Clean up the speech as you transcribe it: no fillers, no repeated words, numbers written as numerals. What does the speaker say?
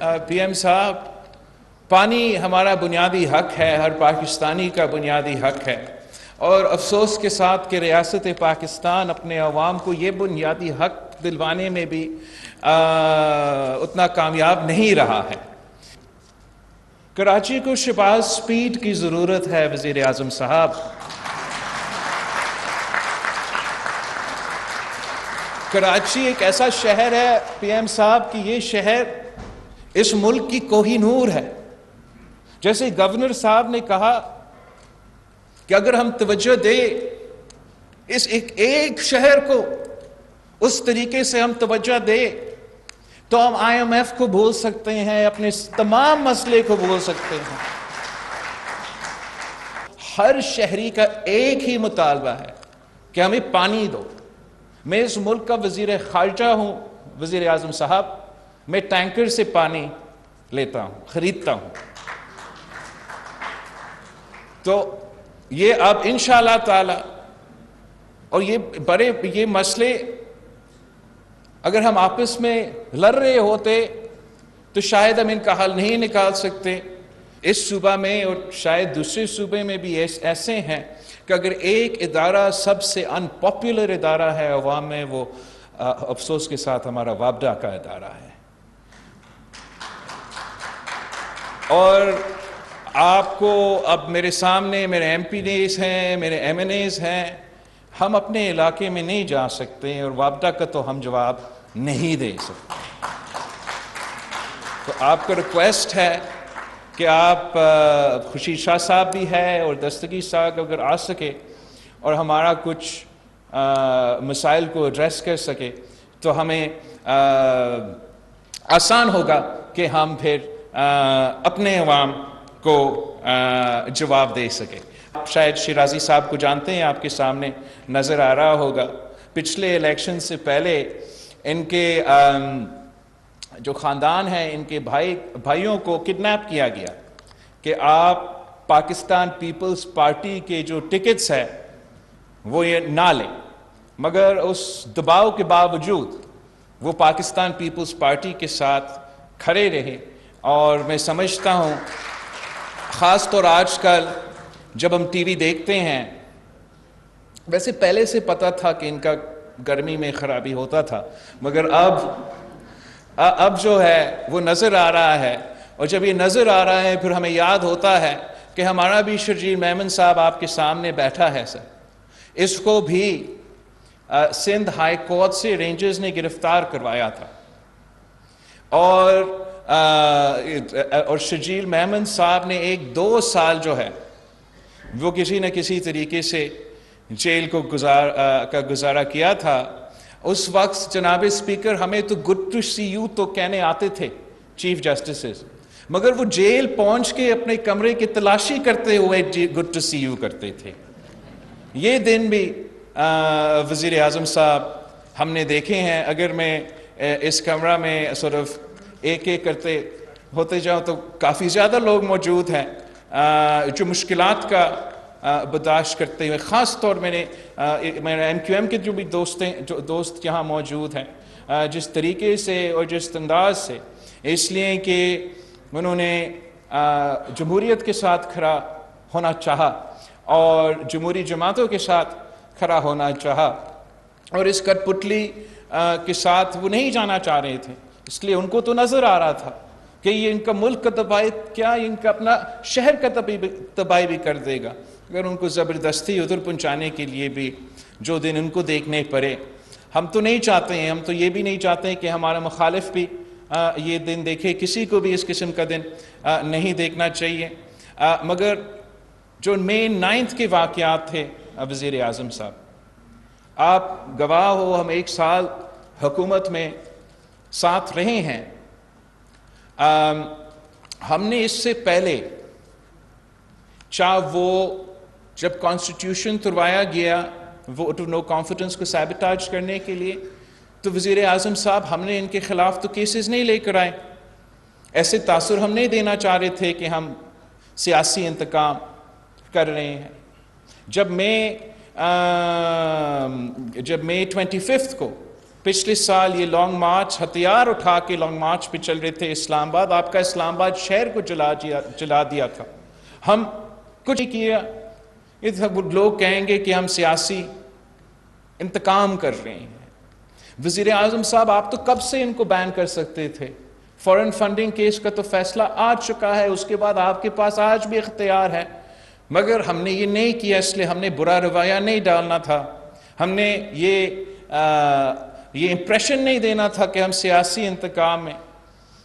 PM साहब, पानी हमारा बुनियादी हक है, हर पाकिस्तानी का बुनियादी हक है, और अफसोस के साथ कि रियासत पाकिस्तान अपने अवाम को ये बुनियादी हक दिलवाने में भी उतना कामयाब नहीं रहा है। कराची को शहबाज स्पीड की ज़रूरत है वज़ीर आज़म साहब। कराची एक ऐसा शहर है पीएम साहब कि ये शहर इस मुल्क की कोहिनूर है। जैसे गवर्नर साहब ने कहा कि अगर हम तवज्जो दें इस एक शहर को, उस तरीके से हम तवज्जो दें तो हम IMF को भूल सकते हैं, अपने तमाम मसले को भूल सकते हैं। हर शहरी का एक ही मुतालबा है कि हमें पानी दो। मैं इस मुल्क का वजीर खारजा हूं वजीर आज़म साहब, मैं टैंकर से पानी लेता हूं, खरीदता हूं। तो ये अब इंशाअल्लाह ताला, और ये मसले अगर हम आपस में लड़ रहे होते तो शायद हम इनका हल नहीं निकाल सकते। इस सूबा में और शायद दूसरे सूबे में भी ऐसे हैं कि अगर एक इदारा सबसे अनपॉपुलर इदारा है अवाम में, वो अफसोस के साथ हमारा वापडा का इदारा है। और आपको अब मेरे सामने मेरे MPs हैं, मेरे MNAs हैं, हम अपने इलाके में नहीं जा सकते और वापडा का तो हम जवाब नहीं दे सकते। तो आपको रिक्वेस्ट है कि आप, खुशी शाह साहब भी है और दस्तगीर साहब अगर आ सके और हमारा कुछ मसाइल को एड्रेस कर सके तो हमें आसान होगा कि हम फिर अपने अवाम को जवाब दे सके। शायद शिराजी साहब को जानते हैं, आपके सामने नज़र आ रहा होगा। पिछले इलेक्शन से पहले इनके जो ख़ानदान है, इनके भाइयों को किडनैप किया गया कि आप पाकिस्तान पीपल्स पार्टी के जो टिकट्स है वो ये ना लें, मगर उस दबाव के बावजूद वो पाकिस्तान पीपल्स पार्टी के साथ खड़े रहे। और मैं समझता हूँ ख़ास तौर आजकल जब हम टीवी देखते हैं, वैसे पहले से पता था कि इनका गर्मी में खराबी होता था, मगर अब जो है वो नज़र आ रहा है। और जब ये नज़र आ रहा है फिर हमें याद होता है कि हमारा भी शर्जील मेमन साहब आपके सामने बैठा है सर, इसको भी सिंध हाई कोर्ट से रेंजर्स ने गिरफ्तार करवाया था। और शर्जील मेमन साहब ने 1-2 साल जो है वो किसी न किसी तरीके से जेल को गुजारा किया था। उस वक्त जनाब स्पीकर हमें तो गुड टू सी यू तो कहने आते थे चीफ जस्टिस, मगर वो जेल पहुंच के अपने कमरे की तलाशी करते हुए गुड टू सी यू करते थे। ये दिन भी वज़ीर आज़म साहब हमने देखे हैं। अगर मैं इस कमरा में एक करते होते जाऊं तो काफ़ी ज़्यादा लोग मौजूद हैं जो मुश्किलात का बर्दाश्त करते हुए, ख़ास तौर मेरे MQM के जो भी दोस्त यहाँ मौजूद हैं, जिस तरीके से और जिस अंदाज से, इसलिए कि उन्होंने जमहूरियत के साथ खड़ा होना चाहा और जमहूरी जमातों के साथ खड़ा होना चाहा, और इस कठपुतली के साथ वो नहीं जाना चाह रहे थे। इसलिए उनको तो नज़र आ रहा था कि ये इनका मुल्क का तबाही, क्या इनका अपना शहर का तबाही भी कर देगा अगर उनको ज़बरदस्ती उधर पहुँचाने के लिए भी जो दिन उनको देखने पड़े। हम तो नहीं चाहते हैं, हम तो ये भी नहीं चाहते हैं कि हमारा मुखालिफ भी ये दिन देखे, किसी को भी इस किस्म का दिन नहीं देखना चाहिए। मगर जो मई 9 के वाक़यात थे, वज़ीर आज़म साहब आप गवाह हो, हम 1 साल हुकूमत में साथ रहे हैं। हमने इससे पहले, चाहे वो जब कॉन्स्टिट्यूशन तुड़वाया गया वोट ऑफ नो कॉन्फिडेंस को सैबोटाज करने के लिए, तो वज़ीर आज़म साहब हमने इनके खिलाफ तो केसेस नहीं लेकर आए। ऐसे तासुर हम नहीं देना चाह रहे थे कि हम सियासी इंतकाम कर रहे हैं। जब मई 25 को पिछले साल ये लॉन्ग मार्च, हथियार उठा के लॉन्ग मार्च पे चल रहे थे इस्लामाबाद, आपका इस्लामाबाद शहर को जला दिया था। हम कुछ नहीं किया। ये सब लोग कहेंगे कि हम सियासी इंतकाम कर रहे हैं। वजीर आजम साहब, आप तो कब से इनको बैन कर सकते थे। फॉरेन फंडिंग केस का तो फैसला आ चुका है, उसके बाद आपके पास आज भी इख्तियार है, मगर हमने ये नहीं किया, इसलिए हमने बुरा रवैया नहीं डालना था, हमने ये इंप्रेशन नहीं देना था कि हम सियासी इंतकाम में